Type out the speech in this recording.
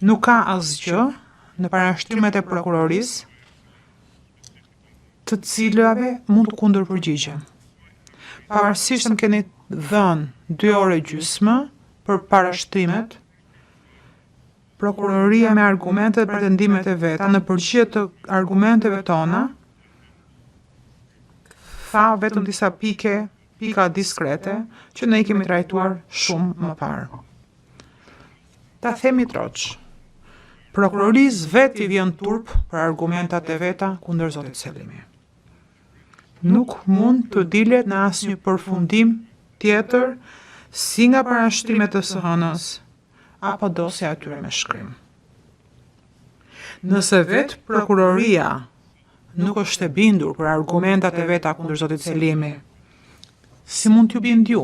Nuk ka asgjë në parashtrimet e prokurorisë të cilave mund të kundërpërgjigjem. Pavarësisht se më keni dhënë 2 orë e gjysmë për parashtrimet, prokuroria me argumentet dhe pretendimet e veta në përgjigje të argumenteve tona tha vetëm disa pika diskrete që ne i kemi trajtuar shumë më parë. Ta themi troç. Prokurorisë vetë i vjen turp për argumentat e veta kundër zotit Selimi. Nuk mund të dilet në asnjë përfundim tjetër si nga parashtrimet të SHN-s apo dosja e tyre me shkrim. Nëse vetë prokuroria nuk është e bindur për argumentat e veta kundër zotit Selimi, si mund t'ju bindë ju?